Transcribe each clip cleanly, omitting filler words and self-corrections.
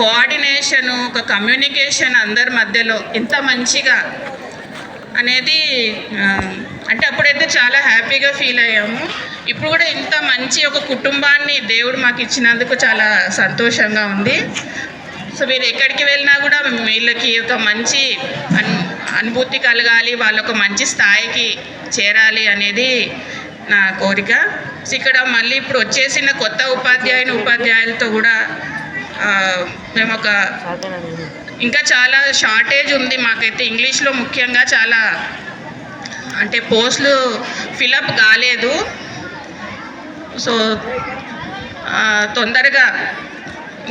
Coordination, ఒక communication అందరి మధ్యలో ఇంత మంచిగా అనేది అంటే అప్పుడైతే చాలా హ్యాపీగా ఫీల్ అయ్యాము. ఇప్పుడు కూడా ఇంత మంచి ఒక కుటుంబాన్ని దేవుడు మాకు ఇచ్చినందుకు చాలా సంతోషంగా ఉంది. సో మీరు ఎక్కడికి వెళ్ళినా కూడా వీళ్ళకి ఒక మంచి అనుభూతి కలగాలి, వాళ్ళు ఒక మంచి స్థాయికి చేరాలి అనేది నా కోరిక. సో ఇక్కడ మళ్ళీ ఇప్పుడు వచ్చేసిన కొత్త ఉపాధ్యాయులతో కూడా మేము ఇంకా చాలా షార్టేజ్ ఉంది మాకైతే. ఇంగ్లీష్లో ముఖ్యంగా చాలా అంటే పోస్టులు ఫిలప్ కాలేదు. సో తొందరగా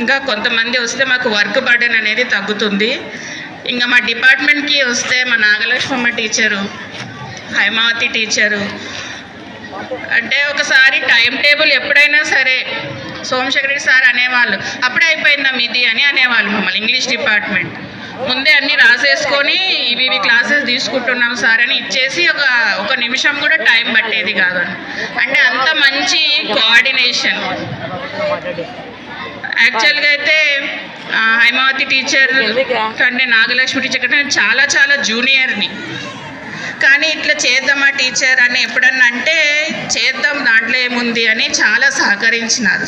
ఇంకా కొంతమంది వస్తే మాకు వర్క్ బర్డెన్ అనేది తగ్గుతుంది. ఇంకా మా డిపార్ట్మెంట్కి వస్తే మా నాగలక్ష్మమ్మ టీచరు, హైమావతి టీచరు అంటే ఒకసారి టైం టేబుల్ ఎప్పుడైనా సరే సోమశేఖర్ సార్ అనేవాళ్ళు, అప్పుడే అయిపోయిందా మీది అని అనేవాళ్ళు మమ్మల్ని. ఇంగ్లీష్ డిపార్ట్మెంట్ ముందే అన్నీ రాసేసుకొని ఇవి క్లాసెస్ తీసుకుంటున్నాం సార్ అని ఇచ్చేసి ఒక నిమిషం కూడా టైం పట్టేది కాదు. అంటే అంత మంచి కోఆర్డినేషన్. యాక్చువల్గా అయితే హైమావతి టీచర్ కంటే నాగలక్ష్మి టీచర్ కంటే నేను చాలా చాలా జూనియర్ని, కానీ ఇట్లా చేద్దామా టీచర్ అని ఎప్పుడన్నా అంటే చేద్దాం దాంట్లో ఏముంది అని చాలా సహకరించినారు.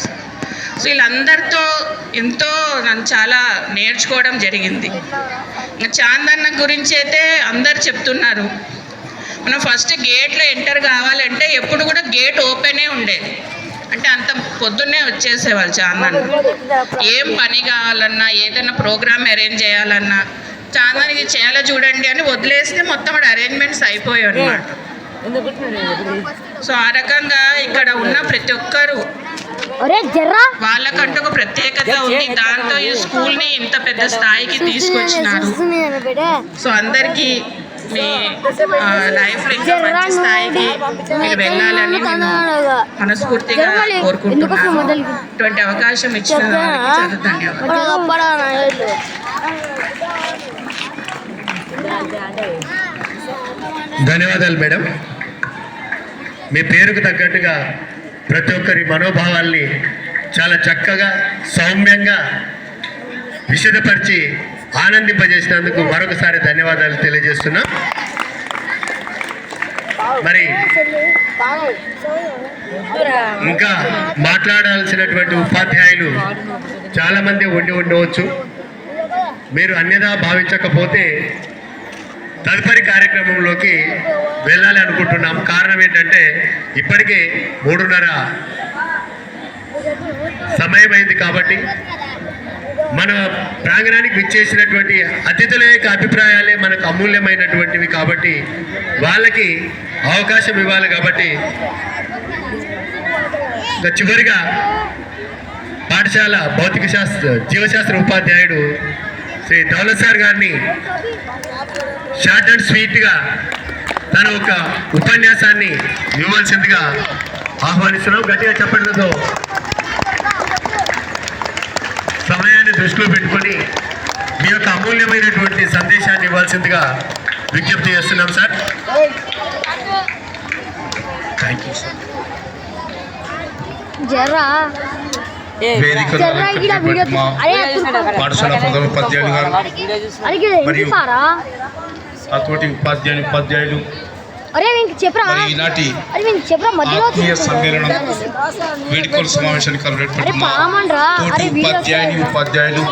సో వీళ్ళందరితో ఎంతో నన్ను చాలా నేర్చుకోవడం జరిగింది. చాందన్న గురించి అయితే అందరు చెప్తున్నారు. మనం ఫస్ట్ గేట్లో ఎంటర్ కావాలంటే ఎప్పుడు కూడా గేట్ ఓపెనే ఉండేది. అంటే అంత పొద్దున్నే వచ్చేసేవాళ్ళు చాందన్న. ఏం పని కావాలన్నా, ఏదైనా ప్రోగ్రామ్ అరేంజ్ చేయాలన్నా చాందనికి చేయాలో చూడండి అని వదిలేస్తే మొత్తం అరేంజ్మెంట్స్ అయిపోయాయి అన్నమాట. సో ఆ రకంగా ఇక్కడ ఉన్న ప్రతి ఒక్కరు వాళ్ళకంటూ ఒక ప్రత్యేకత ఉంది. దాంతో ఈ స్కూల్ని ఇంత పెద్ద స్థాయికి తీసుకొచ్చినారు. సో అందరికీ మీ లైఫ్లో ఇంకా మంచి స్థాయికి మీరు వెళ్ళాలని నేను మనస్ఫూర్తిగా కోరుకుంటున్నాను. ఇటువంటి అవకాశం ఇచ్చిన వారికి చాలా ధన్యవాదాలు. ధన్యవాదాలు మేడం. మీ పేరుకు తగ్గట్టుగా ప్రతి ఒక్కరి మనోభావాల్ని చాలా చక్కగా సౌమ్యంగా విశదపరిచి ఆనందింపజేసినందుకు మరొకసారి ధన్యవాదాలు తెలియజేస్తున్నాం. మరి ఇంకా మాట్లాడాల్సినటువంటి ఉపాధ్యాయులు చాలామంది ఉండవచ్చు. మీరు అన్యదా భావించకపోతే తదుపరి కార్యక్రమంలోకి వెళ్ళాలి అనుకుంటున్నాం. కారణం ఏంటంటే ఇప్పటికే 3:30 సమయం అయింది. కాబట్టి మన ప్రాంగణానికి విచ్చేసినటువంటి అతిథుల యొక్క అభిప్రాయాలే మనకు అమూల్యమైనటువంటివి. కాబట్టి వాళ్ళకి అవకాశం ఇవ్వాలి. కాబట్టి చివరిగా పాఠశాల భౌతిక శాస్త్ర జీవశాస్త్ర ఉపాధ్యాయుడు శ్రీ దౌలత్ సార్ గారిని షార్ట్ అండ్ స్వీట్గా తన ఒక ఉపన్యాసాన్ని ఇవ్వాల్సిందిగా ఆహ్వానిస్తున్నాం. గట్టిగా చెప్పడంతో సమయాన్ని దృష్టిలో పెట్టుకొని మీ యొక్క అమూల్యమైనటువంటి సందేశాన్ని ఇవ్వాల్సిందిగా విజ్ఞప్తి చేస్తున్నాం సార్. Thank you sir. పాఠశాల ప్రధాన ఉపాధ్యాయులు గారు మరియు తోటి ఉపాధ్యాయులు ఈనాటి ఆత్మీయ సమ్మేళనం వేడుకల సమావేశానికి తోటి ఉపాధ్యాయులు